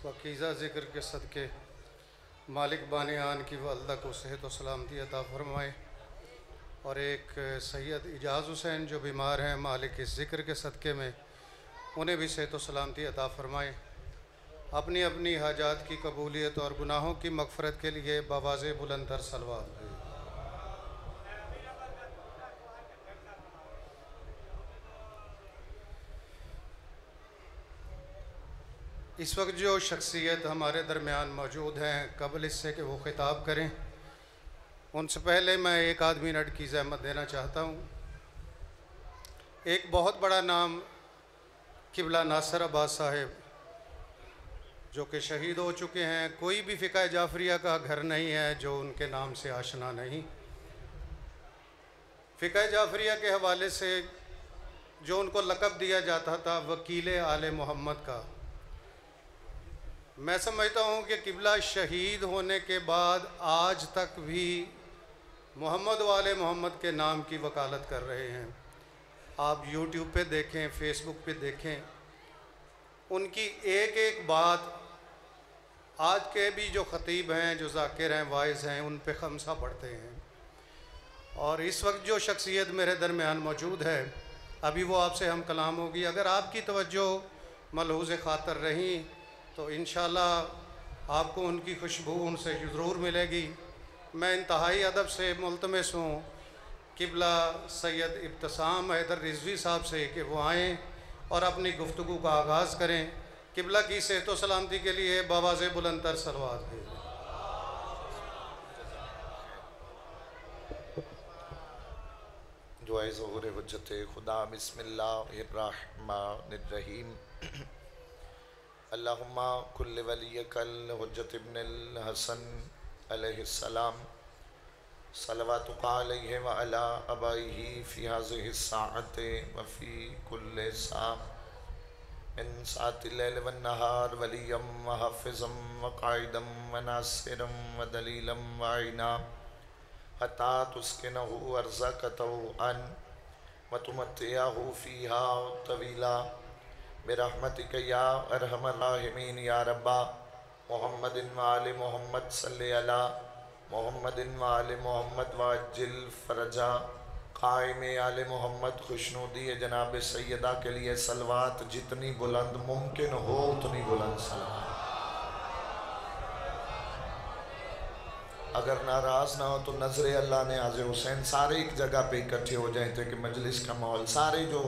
पाकीज़ा ज़िक्र के सदक़े मालिक बानियान की वालदा को सेहत और सलामती अता फ़रमाए और एक सैयद इजाज़ हुसैन जो बीमार हैं मालिक इस ज़िक्र के सदक़े में उन्हें भी सेहत और सलामती अता फ़रमाए। अपनी अपनी हाजात की कबूलियत और गुनाहों की मग़फ़रत के लिए बवाज़े बुलंदतर सलवात। इस वक्त जो शख्सियत हमारे दरमियान मौजूद हैं, कबल इससे कि वो ख़िताब करें, उनसे पहले मैं एक आध मिनट की ज़हमत देना चाहता हूँ। एक बहुत बड़ा नाम क़िबला नासिर अब्बास साहिब जो कि शहीद हो चुके हैं, कोई भी फ़िक़्ह जाफ़रिया का घर नहीं है जो उनके नाम से आशना नहीं। फ़िक़्ह जाफ़रिया के हवाले से जो उनको लक़ब दिया जाता था वकील आले मोहम्मद का, मैं समझता हूँ कि क़िबला शहीद होने के बाद आज तक भी मोहम्मद वाले मोहम्मद के नाम की वकालत कर रहे हैं। आप यूट्यूब पे देखें, फ़ेसबुक पे देखें, उनकी एक एक बात आज के भी जो ख़तीब हैं, जो ज़ाकिर हैं, वाइज़ हैं, उन पे खमसा पढ़ते हैं। और इस वक्त जो शख्सियत मेरे दरमियान मौजूद है, अभी वो आपसे हम कलाम होगी। अगर आपकी तवज्जो मलहूज़ ख़ातर रही तो इंशाअल्लाह आपको उनकी खुशबू उनसे ज़रूर मिलेगी। मैं इंतहाई अदब से मुल्तमस हूँ क़िबला सैयद इब्तिसाम हैदर रिज़वी साहब से कि वो आएँ और अपनी गुफ्तगू का आगाज़ करें। क़िबला की सेहत व सलामती के लिए बवाज़े बुलंदतर सलवात है। दुआए ज़ोहर हुज्जत खुदा बिस्मिल्लाहिर्रहमानिर्रहीम। अल्लाहुम्मा कुल्ल वलियकल हुज्जत इब्नुल हसन अलैहिस्सलाम सलवातुका अलैहि व अला अबाइही फ़ी हाज़िहि स्साअति व फ़ी कुल्लि साअ मिन साअतिल लैल वन नहार वलियम व हाफ़िज़म व क़ाइदम व नासिरम व दलीलम व ऐना हत्ता तुस्किनहु अर्ज़क़तहु अन व तुमत्तिअहु फ़ीहा तवीला बिरहमतिक या अरहमर राहिमीन या रब्बा मुहम्मदिन व आले मोहम्मद सल्लि अला मोहम्मदिन व आले मोहम्मद वाजिल फ़रजा क़ाइम आले मोहम्मद खुशनुदी जनाब सैयदा के लिए सलवात जितनी बुलंद मुमकिन हो उतनी बुलंद सलवात। अगर नाराज़ ना हो तो नज़र अल्लाह ने हाज़िर हुसैन सारे एक जगह पे इकट्ठे हो जाए थे कि मजलिस का माहौल सारे जो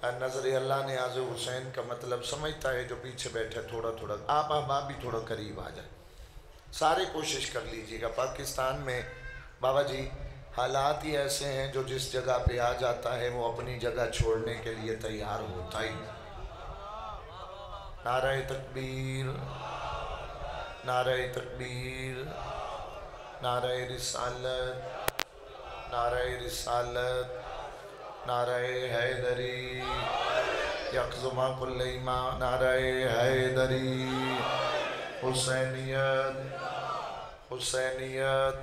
नज़र अल्लाह ने हाज़िर हुसैन का मतलब समझता है, जो पीछे बैठे थोड़ा थोड़ा आप अहबाब भी थोड़ा करीब आ जाए, सारे कोशिश कर लीजिएगा। पाकिस्तान में बाबा जी हालात ही ऐसे हैं जो जिस जगह पे आ जाता है वो अपनी जगह छोड़ने के लिए तैयार होता ही। नारे तकबीर, नारे तकबीर, नारे रिसालत, नारे रिसालत, नारे हैदरी यकजुमा कुल्ल ईमान, नारे हैदरी हुसैनियत, हुसैनियत,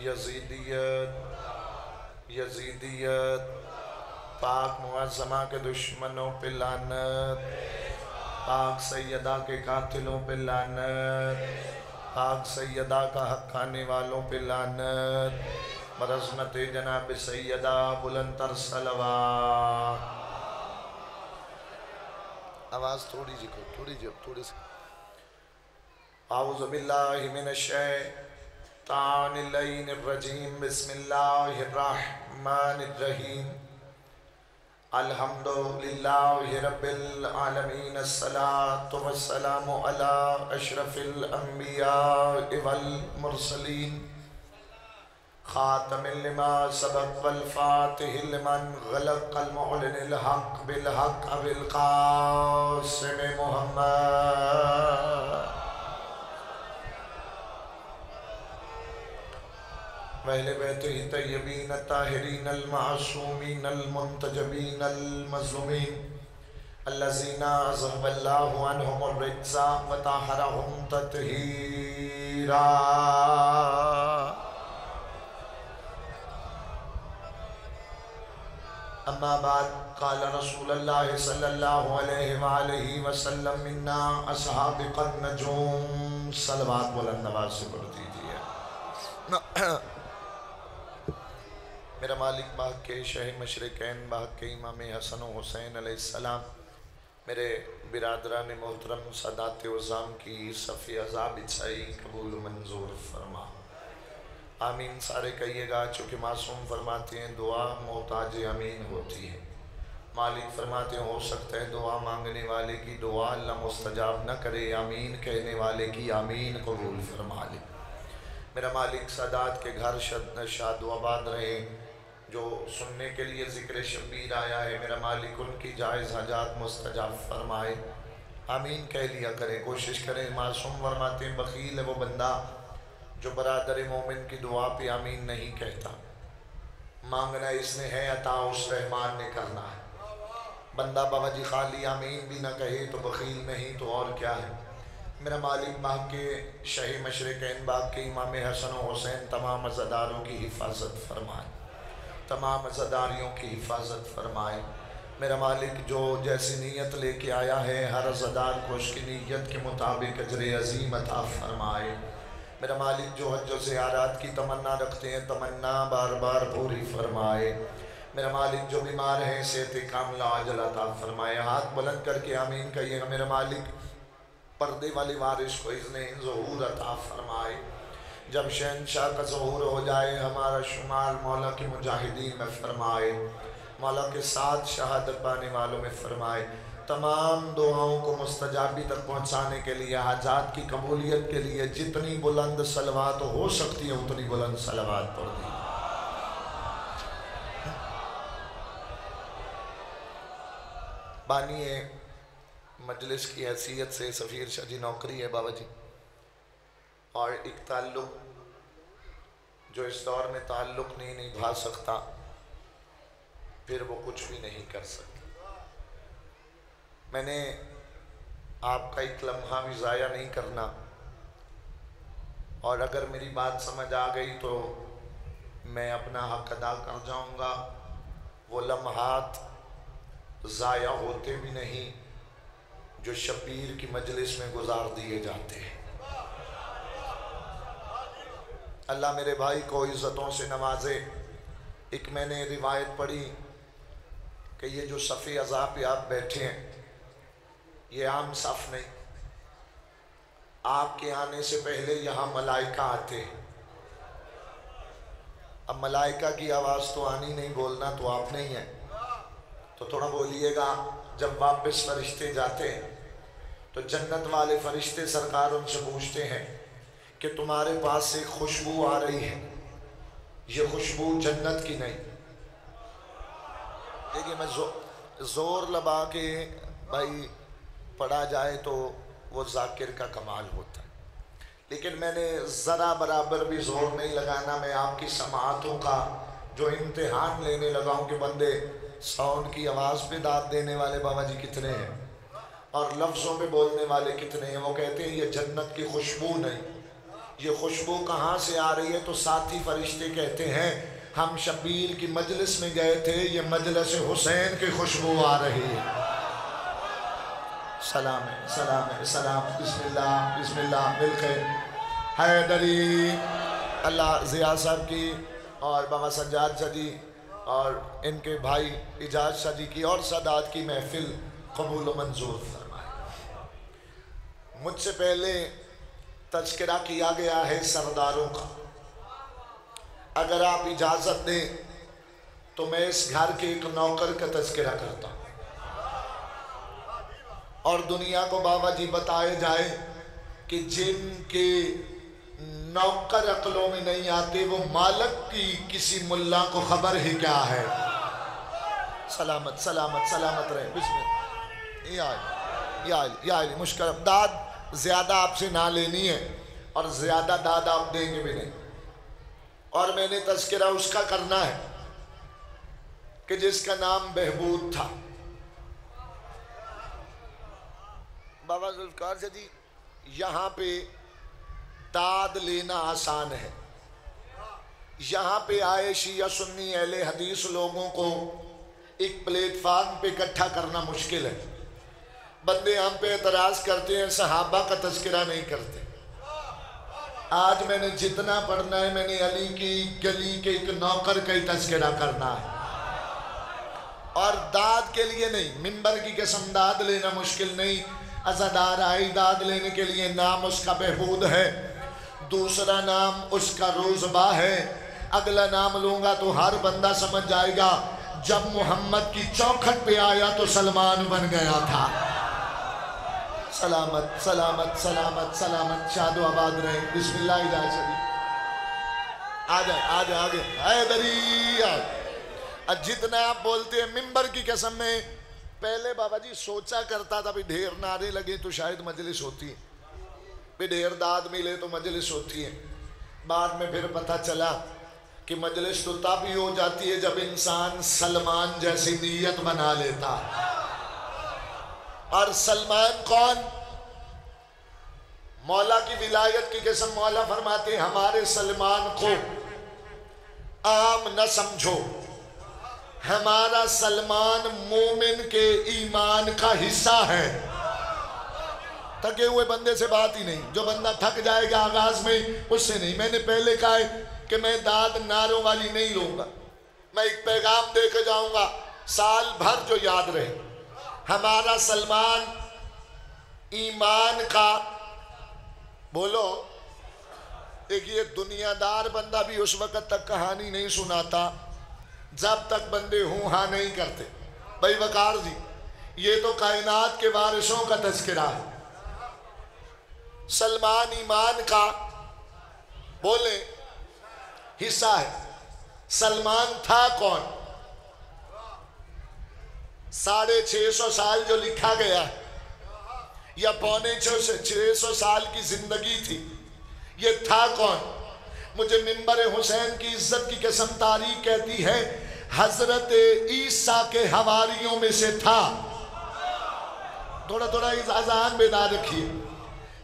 यजीदियत, यजीदियत, पाक मुअज़्ज़मा के दुश्मनों पे लानत, पाक सैयदा के कातिलों पे लानत, पाक सैयदा का हक खाने वालों पे लानत, बरज़मत जनाब सैयदा बुलंदतर सलवात। आवाज़ थोड़ी सी थोड़ी सी। आऊज़ु बिल्लाहि मिनश शैतानिर रजीम, बिस्मिल्लाहिर्रहमानिर रहीम। अल्हम्दुलिल्लाहि रब्बिल आलमीन, अस्सलातु वस्सलामु अला अशरफिल अंबिया वल मुरसलीन, खातमिल लिमा सबक़ वल फातिहिल लिमन गलक़ अल मुअलिनिल हक़ बिल हक़ अबिल क़ासिम मुहम्मद वहले बैतिही तय्यबीन ताहिरीन अल मासूमीन अल मुंतजबीन अल मज़लूमीन अल्लज़ीना अज़हबल्लाहु अन्हुमुर रिज्सा व तहरहुम तत्हीरा। अम्मा बाद क़ाल रसूलुल्लाह सल्लल्लाहु अलैहि वसल्लम मिन्ना अस्हाबिक़न नजूम। सलवात बुलंद आवाज़ से पढ़ दीजिए। मेरा मालिक बाग के शह मशरिकैन बाग के इमाम हसन हुसैन अलैहिस्सलाम, मेरे बिरादरान मोहतरम सदात उज़ाम की सफ़ी अज़ा बिछाई कबूल मंजूर फरमा। आमीन सारे कहिएगा, चूँकि मासूम फरमाते हैं दुआ मोहताज अमीन होती है। मालिक फरमाते हो सकता है दुआ मांगने वाले की दुआ अल्लाह मुस्तजाब न करे, आमीन कहने वाले की आमीन कबूल फरमा ले। मेरा मालिक सादात के घर शाद आबाद रहे। जो सुनने के लिए ज़िक्र शबीर आया है, मेरा मालिक उनकी जायज़ हजात मुस्तजाब फरमाए, आमीन कह लिया करें, कोशिश करें। मासूम फरमाते हैं बखील है वो बंदा जो बरादर मोमिन की दुआ पे आमीन नहीं कहता। मांगना इसने है, अता उस रहमान ने करना है। बंदा बाबाजी खाली आमीन भी ना कहे तो बखील नहीं तो और क्या है। मेरा मालिक बाग के शही मशरिकैन बाग के इमाम हसन हुसैन तमाम अज़ादारों की हिफाजत फरमाए, तमाम अज़ादारियों की हिफाजत फरमाए। मेरा मालिक जो जैसी नीयत लेके आया है, हर अज़ादार को उसकी नीयत के मुताबिक अजर अज़ीम अता फरमाए। मेरा मालिक जो हज व ज़ियारत की तमन्ना रखते हैं, तमन्ना बार बार पूरी फरमाए। मेरा मालिक जो बीमार है, सेहत कामिला अजल अता फरमाए। हाथ बुलंद करके आमीन कहिएगा। मेरा मालिक पर्दे वाले वारिस को इज़्ने ज़हूर अता फरमाए। जब शहंशाह का ज़हूर हो जाए, हमारा शुमार मौला के मुजाहिदीन में फरमाए, मौला के साथ शहादत पाने वालों में फरमाए। तमाम दुआओं को मुस्तजाबी तक पहुँचाने के लिए, हाजात की कबूलियत के लिए जितनी बुलंद सलवात हो सकती है उतनी बुलंद सलवात पढ़ दी। बानी मजलिस की हैसियत से सफ़ीर शाह जी नौकरी है बाबा जी, और एक ताल्लुक़ जो इस दौर में ताल्लुक़ नहीं निभा सकता, फिर वो कुछ भी नहीं कर सकता। मैंने आपका एक लम्हा भी ज़ाया नहीं करना, और अगर मेरी बात समझ आ गई तो मैं अपना हक अदा कर जाऊंगा। वो लम्हात ज़ाया होते भी नहीं जो शबीर की मजलिस में गुजार दिए जाते हैं। अल्लाह मेरे भाई को इज़्ज़तों से नवाजे। एक मैंने रिवायत पढ़ी कि ये जो सफ़े अज़ा पे आप बैठे हैं, ये आम सफ़ नहीं। आपके आने से पहले यहाँ मलाइका आते हैं। अब मलाइका की आवाज़ तो आनी नहीं, बोलना तो आप नहीं है, तो थोड़ा बोलिएगा। जब वापस फरिश्ते जाते हैं तो जन्नत वाले फरिश्ते सरकार उनसे पूछते हैं कि तुम्हारे पास से खुशबू आ रही है, ये खुशबू जन्नत की नहीं। देखिए मैं जोर लगा के भाई पढ़ा जाए तो वो जाकिर का कमाल होता है, लेकिन मैंने ज़रा बराबर भी जोर नहीं लगाना। मैं आपकी समाअतों का जो इम्तिहान लेने लगा हूँ कि बंदे साउंड की आवाज़ पे दाद देने वाले बाबा जी कितने हैं और लफ्ज़ों पे बोलने वाले कितने हैं। वो कहते हैं ये जन्नत की खुशबू नहीं, ये खुशबू कहाँ से आ रही है? तो साथी फरिश्ते कहते हैं हम शबीर की मजलिस में गए थे, ये मजलिस हुसैन की खुशबू आ रही है। सलाम है, सलाम है, सलाम। बिस्मिल्लाह बिस्मिल्लाह मिलके हैदरी। अल्लाह ज़िया साहब की और बाबा सज्जाद शाह जी और इनके भाई इजाज़ शाह जी की और सादात की महफिल कबूल मंजूर फरमाए। मुझसे पहले तज़किरा किया गया है सरदारों का। अगर आप इजाज़त दें तो मैं इस घर के एक नौकर का तज़किरा करता हूँ और दुनिया को बाबा जी बताए जाए कि जिनके नौकर अक्लों में नहीं आते वो मालिक की किसी मुल्ला को खबर ही क्या है। सलामत सलामत सलामत रहे। बिस्मिल्लाह या मुश्किल दाद ज़्यादा आपसे ना लेनी है और ज़्यादा दाद आप देंगे भी नहीं। और मैंने तज़किरा उसका करना है कि जिसका नाम बहबूद था। बाबा जुल्फ़िकार शाह जी, यहाँ पे दाद लेना आसान है। यहाँ पे आए शिया सुन्नी अहले हदीस लोगों को एक प्लेटफार्म पे इकट्ठा करना मुश्किल है। बंदे हम पे एतराज करते हैं, सहाबा का तज़किरा नहीं करते। आज मैंने जितना पढ़ना है, मैंने अली की गली के एक नौकर का ही तज़किरा करना है, और दाद के लिए नहीं। मिंबर की कसम दाद लेना मुश्किल नहीं, अज़ादार आई दाद लेने के लिए नाम उसका बहबूद है, दूसरा नाम उसका रोज़बा है। अगला नाम लूंगा तो हर बंदा समझ जाएगा जब मोहम्मद की चौखट पे आया तो सलमान बन गया था। सलामत सलामत सलामत सलामत शादो आबाद रहे। बिस्मिल्लाह इजाज़त आ जाए आ जाए आगे हैदरी। जितना आप बोलते हैं मिंबर की कसम में, पहले बाबा जी सोचा करता था भी ढेर नारे लगे तो शायद मजलिस होती है, भी ढेर दाद मिले तो मजलिस होती है। बाद में फिर पता चला कि मजलिस तो तब ही हो जाती है जब इंसान सलमान जैसी नीयत बना लेता। और सलमान कौन? मौला की विलायत की कसम, मौला फरमाते हैं हमारे सलमान को आम न समझो, हमारा सलमान मोमिन के ईमान का हिस्सा है। थके हुए बंदे से बात ही नहीं, जो बंदा थक जाएगा आगाज में उससे नहीं। मैंने पहले कहा है कि मैं दाद नारों वाली नहीं लूंगा, मैं एक पैगाम दे के जाऊंगा साल भर जो याद रहे। हमारा सलमान ईमान का, बोलो, देखिए दुनियादार बंदा भी उस वक्त तक कहानी नहीं सुनाता जब तक बंदे हूं हाँ नहीं करते। भाई वकार जी, ये तो कायनात के वारिसों का तज़किरा है। सलमान ईमान का, बोले, हिस्सा है। सलमान था कौन? 650 साल जो लिखा गया है, या 550 साल की जिंदगी थी, ये था कौन? मुझे मिंबर हुसैन की इज्जत की कसम तारीख कहती है हजरत ईसा के हवारियों में से था। थोड़ा थोड़ा इस अज़ान में ना रखिए।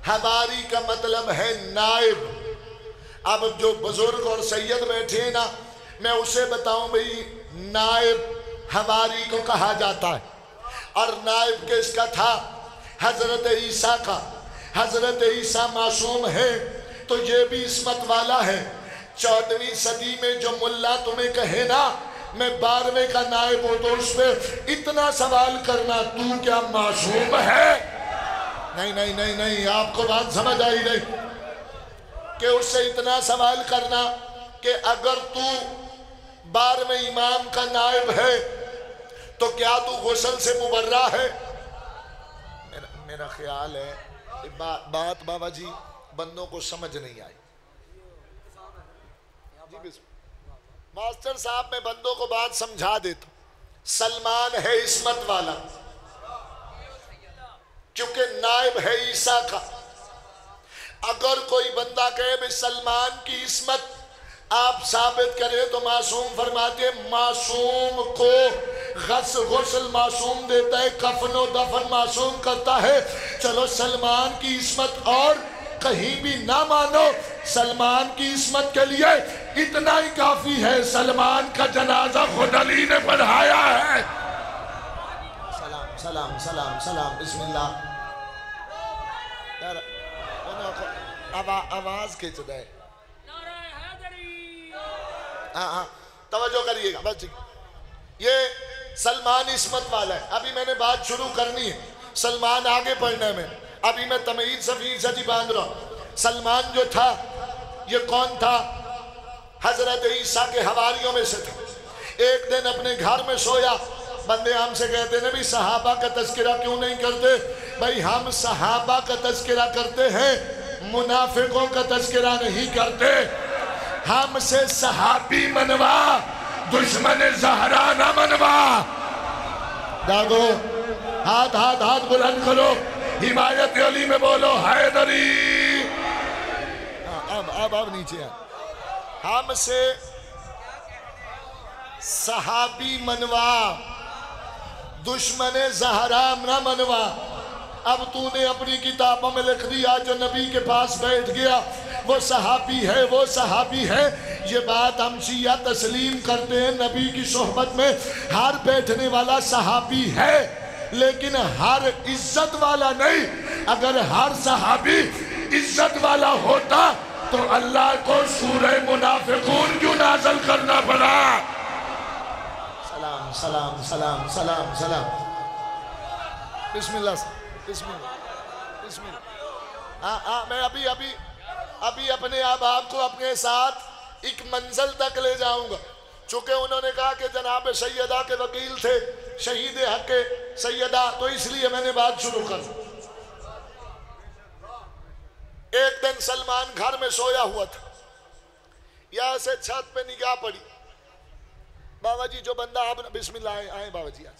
हवारी का मतलब है नाइब। अब जो बुजुर्ग और सैयद बैठे हैं ना, मैं उसे बताऊं भाई, नाइब हवारी को कहा जाता है। और नाइब किसका था? हजरत ईसा का। हजरत ईसा मासूम है तो ये भी इस्मत वाला है। 14वीं सदी में जो मुल्ला तुम्हें कहे ना मैं 12वें का नाइब हूं, तो उस पर इतना सवाल करना तू क्या मासूम है? नहीं नहीं नहीं नहीं, आपको बात समझ आई नहीं कि उससे इतना सवाल करना कि अगर तू 12वें इमाम का नाइब है तो क्या तू गुस्ल से मुबर्रा है? मेरा ख्याल है बात बाबा जी बंदों को समझ नहीं आई। जी मास्टर साहब, मैं बंदों को बात समझा देता। सलमान है इस्मत वाला, क्योंकि नाइब है ईसा का। अगर कोई बंदा कहे भाई सलमान की इस्मत आप साबित करें तो मासूम फरमाते मासूम को गुस्ल मासूम देता है, कफनो दफन मासूम करता है। चलो सलमान की इस्मत और कहीं भी ना मानो, सलमान की इस्मत के लिए इतना ही काफी है, सलमान का जनाजा खुद अली ने पढ़ाया है। सलाम सलाम सलाम सलाम बिस्मिल्लाह। यार आवाज खींच रहे, हाँ तवज्जो करिएगा बस। ये सलमान इस्मत वाला है। अभी मैंने बात शुरू करनी है सलमान आगे पढ़ने में, अभी मैं तमीज़ सफीर सजी बांध रहा हूं। सलमान जो था ये कौन था? हजरत ईसा के हवारियों में से था। एक दिन अपने घर में सोया, बंदे हमसे कहते हैं नबी सहाबा का तज़किरा क्यों नहीं करते? भाई हम सहाबा का तज़किरा करते हैं, मुनाफिकों का तज़किरा नहीं करते। हमसे सहाबी मनवा, दुश्मन ज़हरा न मनवा। जागो, हाथ हाथ हाथ बुलंद करो, हिमायत अली में बोलो हैदरी। अब नीचे हमसे सहाबी मनवा, दुश्मन ज़हरा न मनवा। अब तूने अपनी किताबों में लिख दिया जो नबी के पास बैठ गया वो सहाबी है, वो सहाबी है। ये बात हम शिया तस्लीम करते हैं, नबी की सोहबत में हर बैठने वाला सहाबी है, लेकिन हर इज्जत वाला नहीं। अगर हर सहाबी इज्जत वाला होता तो अल्लाह को सूरह मुनाफिकून क्यों नाज़िल करना पड़ा? सलाम सलाम सलाम सलाम सलाम। बिस्मिल्लाह बिस्मिल्लाह बिस्मिल्लाह। हाँ, मैं अभी अपने आप को अपने साथ एक मंजिल तक ले जाऊंगा। चूंकि उन्होंने कहा कि जनाब सैयदा के वकील थे, शहीद हक के सैयदा, तो इसलिए मैंने बात शुरू कर। एक दिन सलमान घर में सोया हुआ था, यहां से छत पे निगाह पड़ी। बाबा जी जो बंदा आप बिस्मिल्लाह आए बाबा जी आज।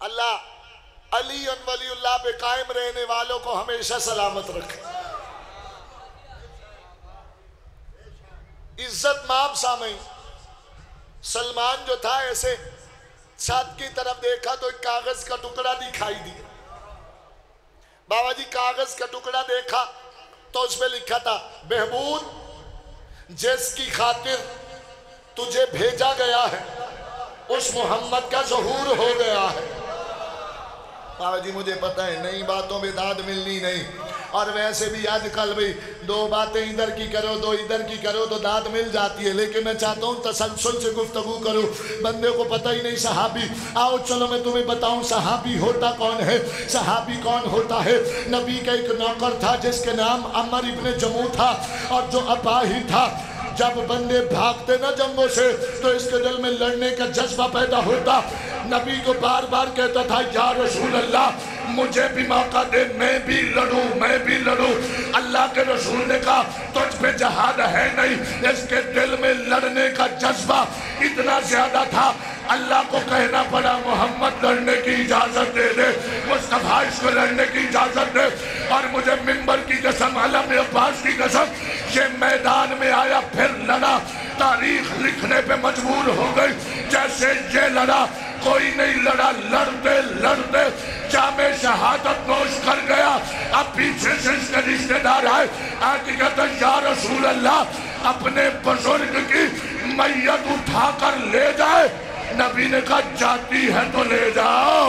अल्लाह अली वलीउल्लाह पे कायम रहने वालों को हमेशा सलामत रखे। इज्जत माप सामई सलमान जो था ऐसे छत की तरफ देखा तो एक कागज का टुकड़ा दिखाई दिया। बाबा जी कागज का टुकड़ा देखा तो उसमें लिखा था, महबूब जिसकी खातिर तुझे भेजा गया है उस मोहम्मद का ज़हूर हो गया है। बाबा जी मुझे पता है नई बातों में दाद मिलनी नहीं, और वैसे भी आजकल भी दो बातें इधर की करो दो इधर की करो तो दाद मिल जाती है, लेकिन मैं चाहता हूँ तसलसल से गुफ्तगू करूँ। बंदे को पता ही नहीं सहाबी, आओ चलो मैं तुम्हें बताऊँ सहाबी होता कौन है। सहाबी कौन होता है? नबी का एक नौकर था जिसके नाम अमर इब्ने जमू था, और जो अपाही था। जब बंदे भागते ना जंगों से तो इसके दिल में लड़ने का जज्बा पैदा होता। नबी को बार बार कहता था, या रसूल अल्लाह मुझे भी मौका दे, मैं भी लड़ूं, मैं भी लड़ूं। अल्लाह के रसूल ने कहा, तुझ पे जहाद है नहीं। इसके दिल में लड़ने का जज्बा इतना ज्यादा था, अल्लाह को कहना पड़ा, मोहम्मद लड़ने की इजाजत दे दे, मुस्तफा इसको लड़ने की इजाजत दे। और मुझे मिंबर की कसम, आलम अब्बास की कसम, ये मैदान में आया फिर लड़ा, तारीख लिखने पे मजबूर हो गई। जैसे ये लड़ा कोई नहीं लड़ा, लड़ते लड़ते जामे शहादत नोश कर गया। अब पीछे से इसके रिश्तेदार आए, आके कहते, या रसूल अल्लाह अपने बुजुर्ग की मैयत उठाकर ले जाए। नबी ने कहा, जाती है तो ले जाओ।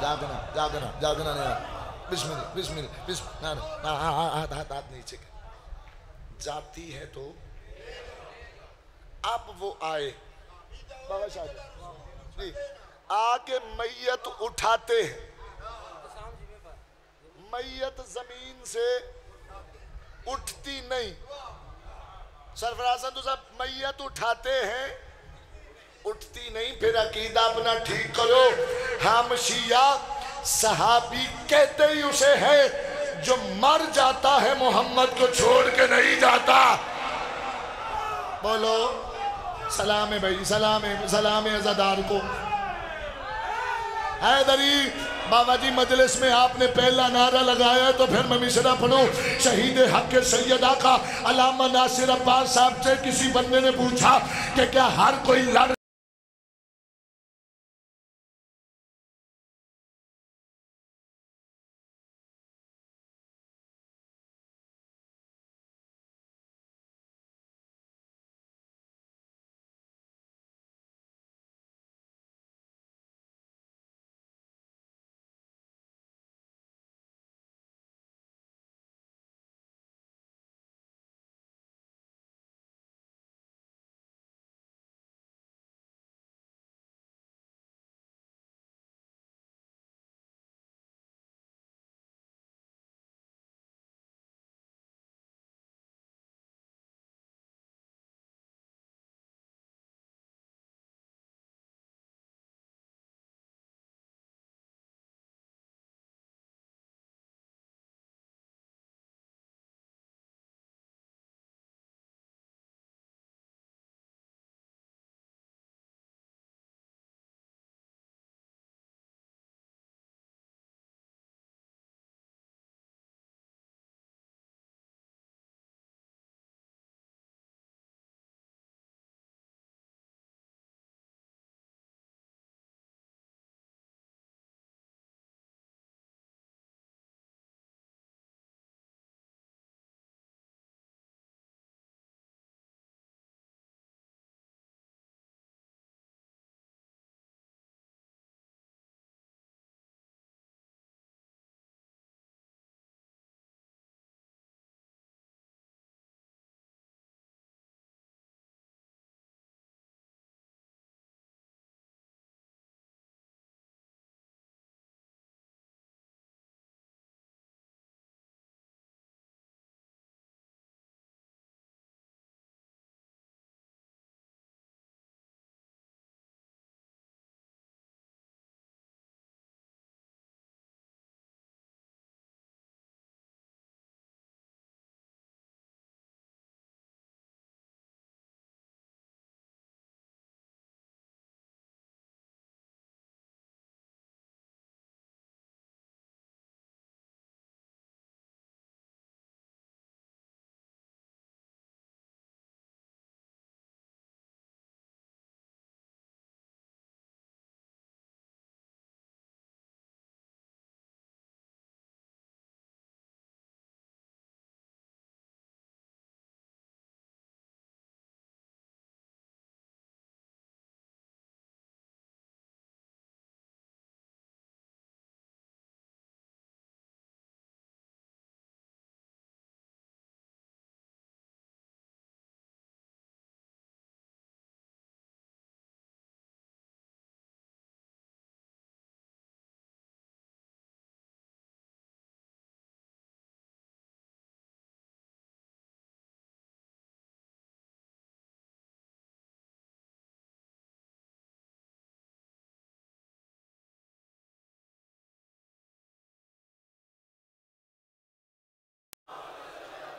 जागना जागना जागना नहीं, बिस्मिल्लाह बिस्मिल्लाह बिस्मिल्लाह, हाथ नीचे जाती है तो। अब वो आए बाबा साहब जी, आके मैयत उठाते हैं। मैयत जमीन से उठती नहीं। सरफराज तो साहब मैयत उठाते हैं, उठती नहीं। फिर अकीदा अपना ठीक करो। हम शिया सहाबी कहते ही उसे है जो मर जाता है, मोहम्मद को छोड़ के नहीं जाता। बोलो सलाम है भाई, सलाम है अज़ादार को। हैदरी बाबा जी मजलिस में आपने पहला नारा लगाया तो फिर मैं मिसरा पढ़ूं। शहीद हक के सैयदा का अल्लामा नासिर अब्बास साहब से किसी बंदे ने पूछा कि क्या हर कोई लड़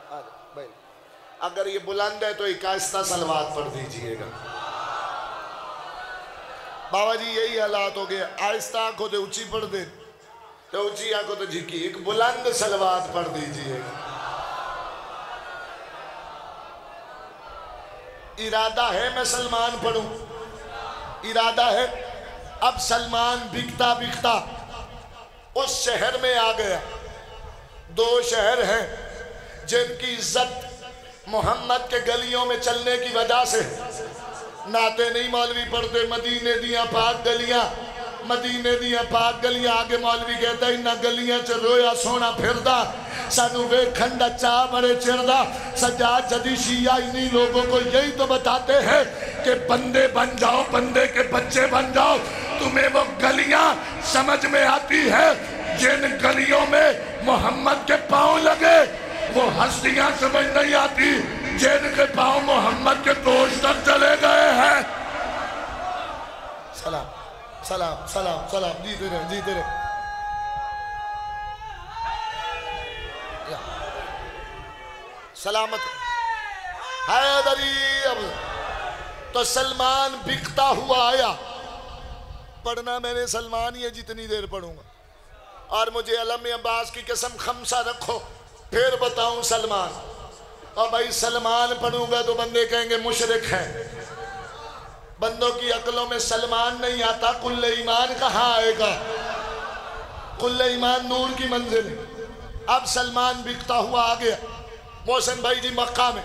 भाई अगर ये बुलंद है तो एक आहिस्ता सलवात पढ़ दीजिएगा। बाबा जी यही हालात हो गए, आहिस्ता आंखों तो ऊंची पढ़ दे तो ऊंची आंखों तो झिकी, एक बुलंद सलवात पढ़ दीजिएगा। इरादा है मैं सलमान पढ़ूं, इरादा है। अब सलमान बिकता बिकता उस शहर में आ गया। दो शहर हैं जिनकी इज्जत मोहम्मद के गलियों में चलने की वजह से, नाते नहीं मौलवी पढ़ते, मदीने दिया पाक गलियां, मदीने दिया पाक गलियां। आगे मौलवी कहता इन्ना गलियां च रोया सोना फिरदा, सानू वेखन दा चा बड़े चिरदा। सज्जाद जदी शिया इन्हीं लोगों को यही तो बताते हैं कि बंदे बन जाओ, बंदे के बच्चे बन जाओ। तुम्हें वो गलियां समझ में आती है जिन गलियों में मोहम्मद के पांव लगे, वो हस्तियां समझ नहीं आती जिनके पांव मोहम्मद के दोष तक चले गए हैं। सलाम सलाम सलाम सलाम, जीते रहे जीते रहे। सलामत हैदरी। अब तो सलमान बिकता हुआ आया। पढ़ना मैंने सलमान ही है जितनी देर पढ़ूंगा, और मुझे अलम अब्बास की कसम खमसा रखो फिर बताऊं सलमान। और भाई सलमान पढ़ूंगा तो बंदे कहेंगे मुशरिक है। बंदों की अकलों में सलमान नहीं आता, कुल्ले ईमान कहाँ आएगा? कुल्ले ईमान नूर की मंजिल है। अब सलमान बिकता हुआ आ गया मोहसिन भाई जी मक्का में,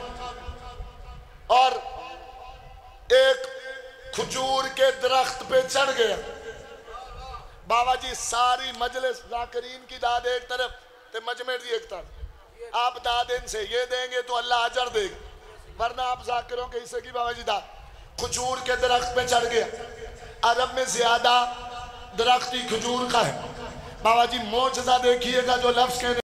और एक खजूर के दरख्त पे चढ़ गया। बाबा जी सारी मजलिस जाकिरीन की दाद एक तरफ ते मजमेर दी एक तरफ। आप दाद इनसे ये देंगे तो अल्लाह अजर देगा, वरना आप जाकिरों के हिस्से की बाबा जी दाद। खजूर के दरख्त पे चढ़ गया। अरब में ज्यादा दरख्त ही खजूर का है। बाबा जी मोजज़ा देखिएगा जो लफ्ज कहने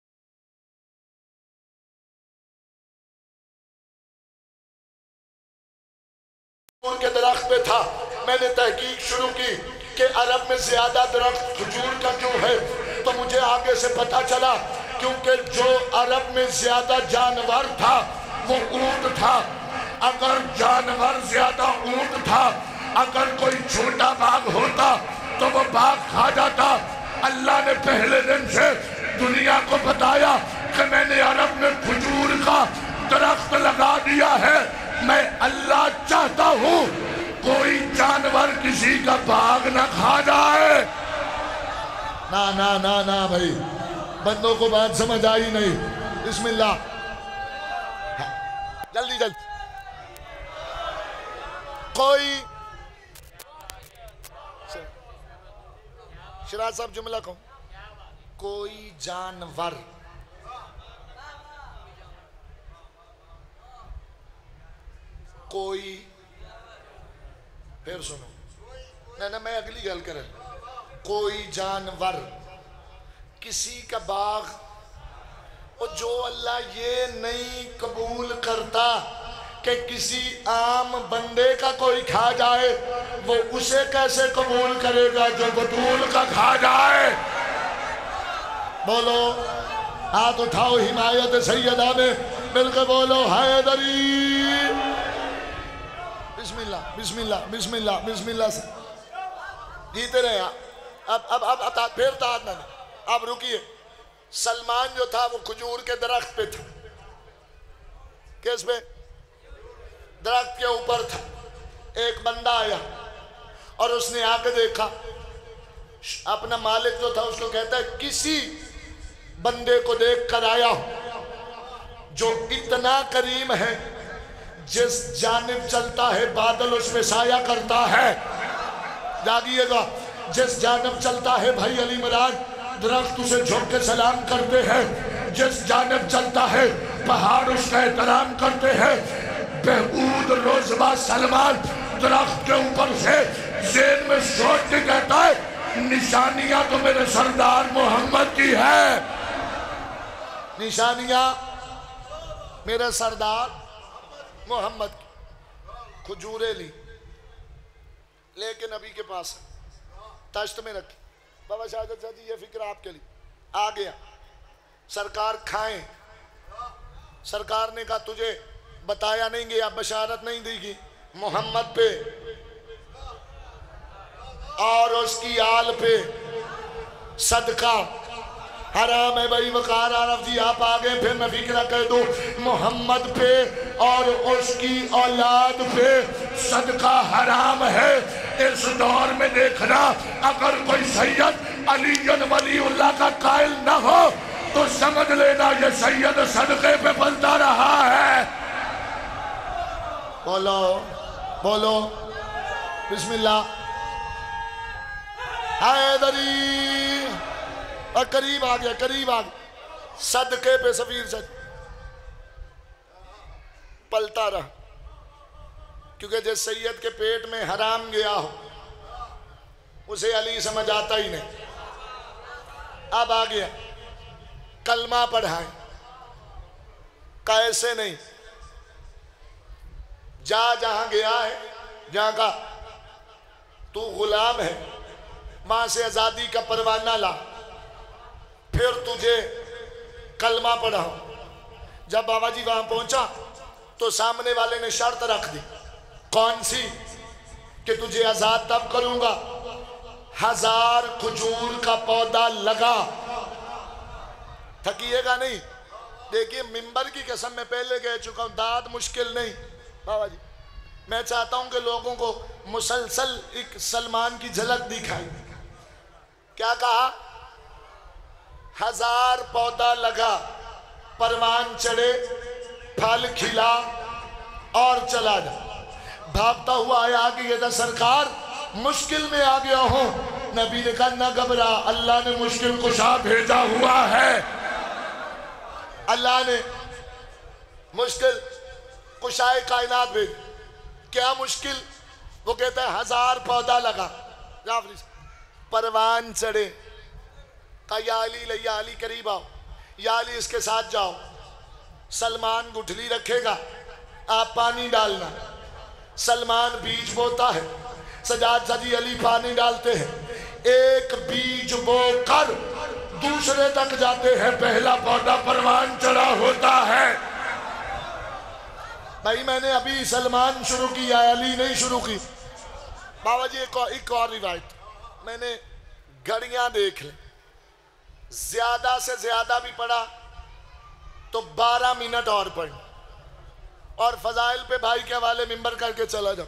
के दरख्त पे था। मैंने तहकीक शुरू की कि अरब में ज्यादा दरख्त खजूर का क्यों है, तो मुझे आगे से पता चला क्योंकि जो अरब में ज्यादा जानवर था वो ऊंट था। अगर जानवर ज्यादा ऊंट था, अगर कोई छोटा बाघ होता तो वो बाघ खा जाता। अल्लाह ने पहले दिन से दुनिया को बताया कि मैंने अरब में खजूर का दरख्त लगा दिया है। मैं अल्लाह चाहता हूँ कोई जानवर किसी का बाग ना खा जाए। ना ना ना ना भाई, बंदों को बात समझ आई नहीं। बिस्मिल्लाह, जल्दी जल्दी। कोई शराज साहब जुमला कहूं, कोई जानवर कोई, फिर सुनो ना, मैं अगली गल कर। कोई जानवर किसी का बाग, और जो अल्लाह ये नहीं कबूल करता कि किसी आम बंदे का कोई खा जाए, वो उसे कैसे कबूल करेगा जो बतूल का खा जाए? बोलो, हाथ उठाओ हिमायत सैयदा में मिलकर बोलो हैदरी। बिस्मिल्लाह बिस्मिल्लाह बिस्मिल्लाह बिस्मिल्लाह से जीते रहे। अब फिर ताद ना, अब रुकिए। सलमान जो था वो खजूर के दरख्त पे था। किस पे? दरख्त के ऊपर था। एक बंदा आया और उसने आके देखा। अपना मालिक जो था उसको कहता है किसी बंदे को देख कर आया जो इतना करीम है, जिस जानिब चलता है बादल उसमें साया करता है। जागिएगा, जिस जानिब चलता है भाई अली इमरान दरख्त उसे झुक के सलाम करते हैं। जिस जानिब चलता है पहाड़ उसका एहतराम करते हैं। बहूद रोजबा सलमान दरख्त के ऊपर से जेन में सोच के कहता है निशानियां तो मेरे सरदार मोहम्मद की है। निशानियां मेरे सरदार मोहम्मद की। खजूरें ली, लेकिन अभी के पास तश्त में रखी। बाबा शाहजद जी ये फिक्र आपके लिए आ गया। सरकार खाएं सरकार ने कहा तुझे बताया नहीं गया, बशारत नहीं देगी मोहम्मद पे और उसकी आल पे सदका हराम है। भाई वकार आरफ जी आप आ गए, फिर मैं फिक्रा कह दूं मोहम्मद पे और उसकी औलाद पे सदका हराम है। इस दौर में देखना, अगर कोई सैयद अली वलीउल्लाह का कायल न हो तो समझ लेना ये सैयद सदके पे बनता रहा है। बोलो बोलो बिस्मिल्लाह। हैदरी और करीब आ गया, करीब आ गया। सदके पे सफीर सच पलता रहा, क्योंकि जिस सैयद के पेट में हराम गया हो उसे अली समझ आता ही नहीं। अब आ गया, कलमा पढ़ाए, कैसे नहीं, जा जहां गया है, जहां का तू गुलाम है, वहां से आजादी का परवाना ला, फिर तुझे कलमा पढ़ाओ। जब बाबा जी वहां पहुंचा तो सामने वाले ने शर्त रख दी, कौन सी? कि तुझे आजाद तब करूंगा 1000 खजूर का पौधा लगा, थकिएगा नहीं। देखिए मिंबर की कसम मैं पहले कह चुका हूं, दाद मुश्किल नहीं बाबा जी। मैं चाहता हूं कि लोगों को मुसलसल एक सलमान की झलक दिखाई। क्या कहा? 1000 पौधा लगा, परवान चढ़े, फल खिला और चला जा। भागता हुआ आया कि ये सरकार मुश्किल में आ गया हूं। नबी ने कहा ना घबरा, अल्लाह ने मुश्किल कुशा भेजा हुआ है। अल्लाह ने मुश्किल कुशाए कायनात भेज। क्या मुश्किल? वो कहता है 1000 पौधा लगा, परवान चढ़े, कहा या अली लैया अली करीब आओ, या अली इसके साथ जाओ, सलमान गुठली रखेगा, आप पानी डालना। सलमान बीज बोता है, सजाद सजी अली पानी डालते हैं, एक बीज बोकर दूसरे तक जाते हैं, पहला पौधा परवान चढ़ा होता है। भाई मैंने अभी सलमान शुरू किया, अली नहीं शुरू की। बाबा जी एक और रिवायत, मैंने घड़ियां देख ली, ज्यादा से ज्यादा भी पढ़ा तो 12 मिनट और पढ़, और फजाइल पे भाई के हवाले मिंबर करके चला जाओ,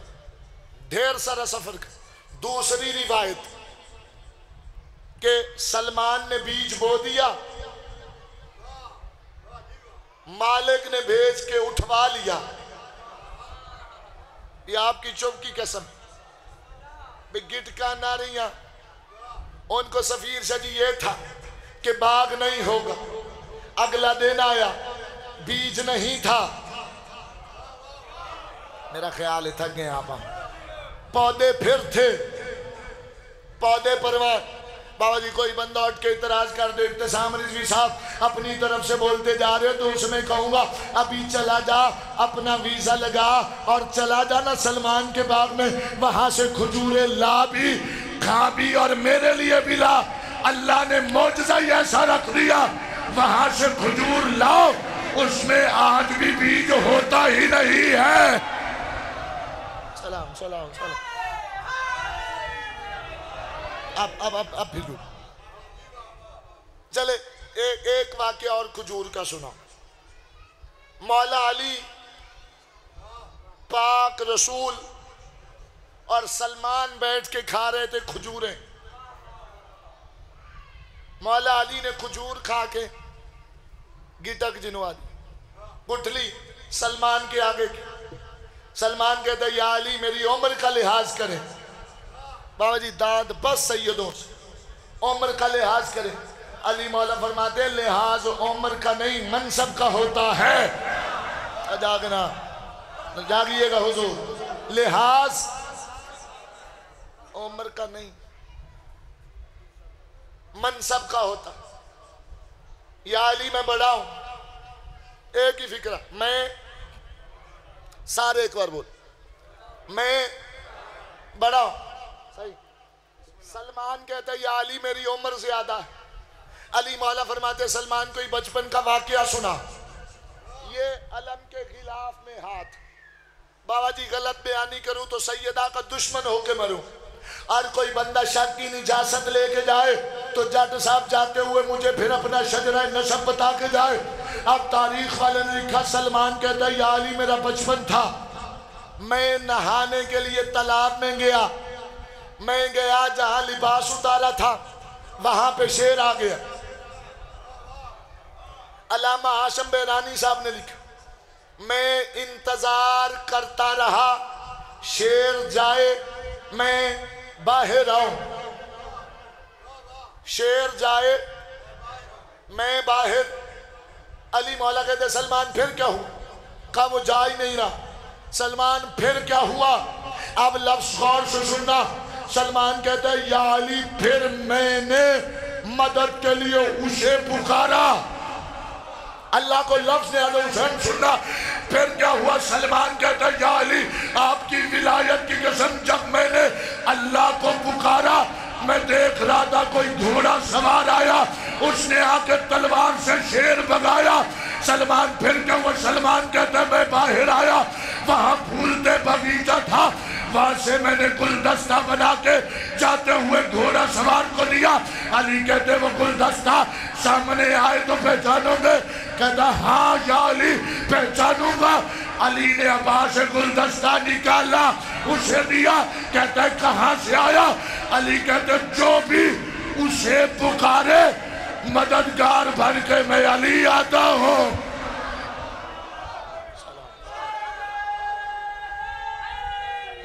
ढेर सारा सफर कर। दूसरी रिवायत के सलमान ने बीज बो दिया, मालिक ने भेज के उठवा लिया। ये आपकी चुप की कसम, गिटका नारियां, उनको सफीर सजी ये था कि बाग नहीं होगा। अगला दिन आया, बीज नहीं था, मेरा ख्याल है थक गए आप। पौधे फिर थे, पौधे परवान। बाबा जी कोई बंदा उठ के इतराज कर दे, इब्तिसाम रिजवी साहब अपनी तरफ से बोलते जा रहे हो, तो उसमें कहूंगा अभी चला जा, अपना वीजा लगा और चला जाना सलमान के बाग में, वहां से खजूरें ला भी, खा भी और मेरे लिए भी ला। अल्लाह ने मौजज़ा ऐसा रख दिया, वहां से खजूर लाओ, उसमें आज भी बीज होता ही नहीं है। सलाम सलाम सलाम। अब फिर चले एक वाक्य और खजूर का सुना। मौला अली पाक रसूल और सलमान बैठ के खा रहे थे खजूरें। मौला अली ने खजूर खा के गिटक जिनवा दी, गुठली सलमान के आगे की। सलमान कहते या अली मेरी उम्र का लिहाज करे। बाबा जी दाद बस सैयदों से, उम्र का लिहाज करे। अली मौला फरमाते लिहाज उम्र का नहीं मनसब का होता है। जागना जागिएगा हुजूर, लिहाज उम्र का नहीं मनसब का होता। या अली मैं बड़ा हूं, एक ही फिक्रा, मैं सारे एक बार बोल, मैं बड़ा हूं। सही। सलमान कहता है या अली मेरी उम्र ज्यादा है। अली मौला फरमाते सलमान को बचपन का वाकया सुना। ये खिलाफ में हाथ। बाबा जी गलत बयानी करूं तो सैयदा का दुश्मन होके मरूं। और कोई बंदा शक की इजाजत लेके जाए तो जट साहब जाते हुए मुझे फिर अपना शजरा नसब बता के जाए। अब तारीख वाले ने लिखा, सलमान कहता है या अली मेरा बचपन था, मैं नहाने के लिए तालाब में गया, मैं गया जहां लिबास उतारा था वहां पे शेर आ गया। अल्लामा हाशम बेरानी साहब ने लिखा, मैं इंतजार करता रहा शेर जाए मैं बाहर आऊं, शेर जाए मैं बाहर। अली मौला कहते सलमान फिर क्या हुआ? कहा वो जा ही नहीं रहा। सलमान फिर क्या हुआ? अब लफ्ज गौर से सुनना। सलमान कहते हैं या अली फिर मैंने मदद के लिए उसे पुकारा। अल्लाह को लफ्ज ने हुसैन सुनना। फिर क्या हुआ? सलमान कहता है या अली आपकी विलायत की कसम जब मैंने अल्लाह को पुकारा मैं देख रहा था कोई घोड़ा सवार आया, उसने आके तलवार से शेर भगाया। सलमान फिर क्या हुआ? सलमान कहता है मैं बाहर आया, वहां फूलते बगीचा था, वहां से मैंने गुलदस्ता बना के जाते हुए घोड़ा सवार को दिया। अली कहते वो गुलदस्ता सामने आए तो पहचानोगे? कहता हाँ या अली पहचानूंगा। अली ने अबा से गुलदस्ता निकाला उसे दिया। कहता है कहां से आया? अली कहते जो भी उसे पुकारे मददगार बन के मैं अली आता हूं।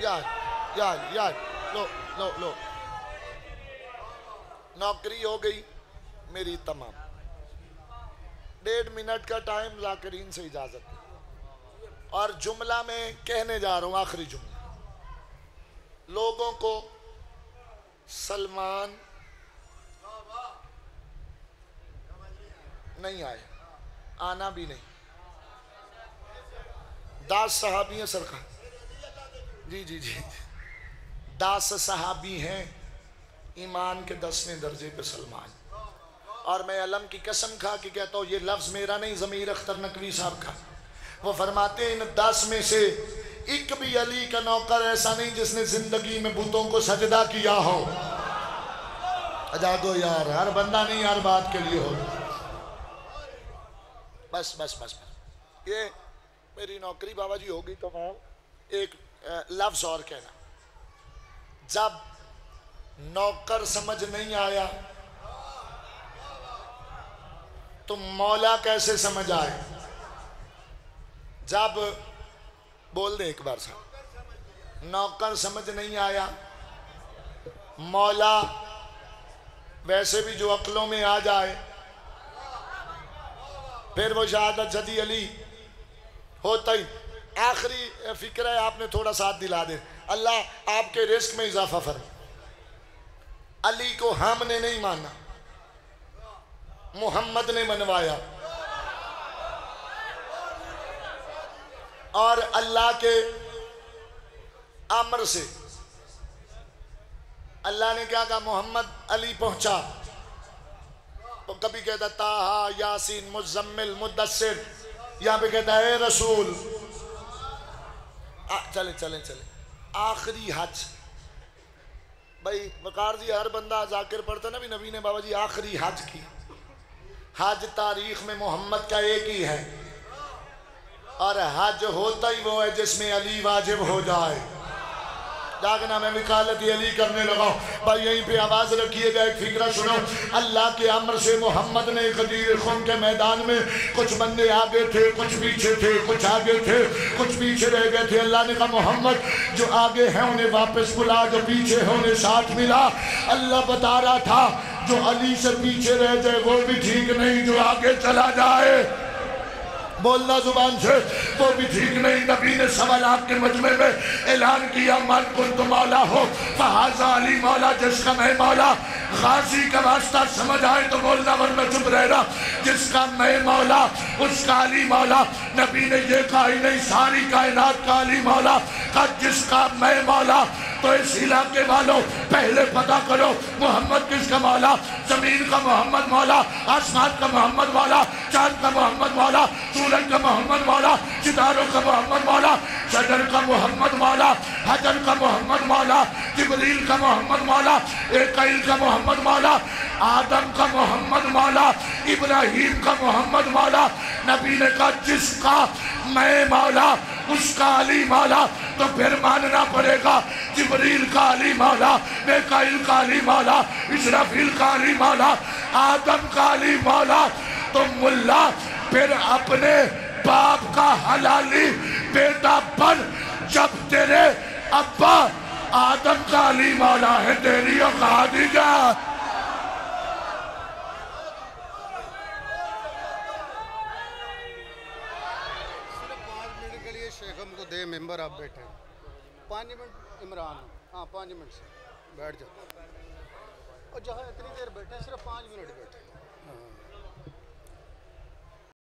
यार लो नौकरी हो गई मेरी तमाम। 1.5 मिनट का टाइम ज़ाकिरीन से इजाजत है। और जुमला में कहने जा रहा हूं, आखिरी जुमला। लोगों को सलमान नहीं आए, आना भी नहीं। 10 सहाबी हैं सरकार, जी 10 सहाबी हैं ईमान के 10वें दर्जे पे सलमान। और मैं अलम की कसम खा के कहता हूँ ये लफ्ज़ मेरा नहीं, ज़मीर अख्तर नकवी साहब का। वो फरमाते हैं इन 10 में से एक भी अली का नौकर ऐसा नहीं जिसने जिंदगी में बुतों को सजदा किया हो। अजा दो यार, हर बंदा नहीं हर बात के लिए हो। बस ये मेरी नौकरी बाबा जी होगी तो मैं एक लफ्ज़ और कहना। जब नौकर समझ नहीं आया तो मौला कैसे समझ आए? जब बोल दे एक बार साहब, नौकर समझ नहीं आया, मौला वैसे भी जो अक्लों में आ जाए फिर वो शहादत जदी अली होता ही। आखिरी फिक्र है, आपने थोड़ा साथ दिला दे। अल्लाह आपके रिस्क में इजाफा फरमा। अली को हमने नहीं माना, मोहम्मद ने मनवाया। और अल्लाह के अमर से अल्लाह ने क्या कहा? मोहम्मद अली पहुंचा तो कभी कहता ताहा यासीन मुज़म्मिल मुद्दस्सिर, यहां पे कहता है रसूल। चले आखिरी हज। भाई वकार जी हर बंदा जाकिर पढ़ता ना भी नबी ने बाबा जी आखिरी हज की। हज तारीख में मोहम्मद का एक ही है और हज होता ही वो है जिसमें अली वाजिब हो जाए। जागना मैं विकालत अली करने लगा। भाई यहीं पे आवाज रखिएगा, एक फिक्रा सुनो। अल्लाह के अमर से मोहम्मद ने गदीर खून के मैदान में कुछ बंदे आगे थे, कुछ पीछे थे, कुछ आगे थे, कुछ पीछे रह गए थे। अल्लाह ने कहा मोहम्मद जो आगे हैं उन्हें वापस बुला, जो पीछे हैं उन्हें साथ मिला। अल्लाह बता रहा था जो अली से पीछे रह जाए वो भी ठीक नहीं, जो आगे चला जाए बोलना जुबान से वो भी ठीक नहीं। नबी ने 1.25 लाख के मजमे में ऐलान किया मन कुंतु मौला हो फहाजा अली मौला, जिसका मैं मौला। गाजी का वास्ता समझ आए तो बोलना वरना चुप रहना। जिसका मैं मौला उसका अली मौला। नबी ने ये कहा ही नहीं सारी कायनात का अली मौला का, जिसका मैं मौला। तो इस इलाके वालों पहले पता करो मोहम्मद किसका मौला? जमीन का मोहम्मद मौला, आसमान का मोहम्मद मौला, चांद का मोहम्मद मौला, सूरज का मोहम्मद मौला, सितारों का मोहम्मद मौला, जिब्रील का मोहम्मद मौला, एकाइल का मोहम्मद मौला, आदम का मोहम्मद मौला, इब्राहिम का मोहम्मद मौला। नबी ने कहा जिसका मैं मौला उसका अली मौला, तो फिर मानना पड़ेगा जिब्रील का अली मौला, मेकाइल का अली मौला, इसराफील का अली मौला, आदम का अली मौला। तो मुल्ला फिर अपने बाप का हलाली बेटा बन, जब तेरे अब्बा आदम का अली मौला है, तेरी औकात ही क्या। को दे मेंबर आप बैठे 5 मिनट इमरान। हाँ 5 मिनट से बैठ जाओ, और जहाँ इतनी देर बैठे सिर्फ 5 मिनट बैठे। हाँ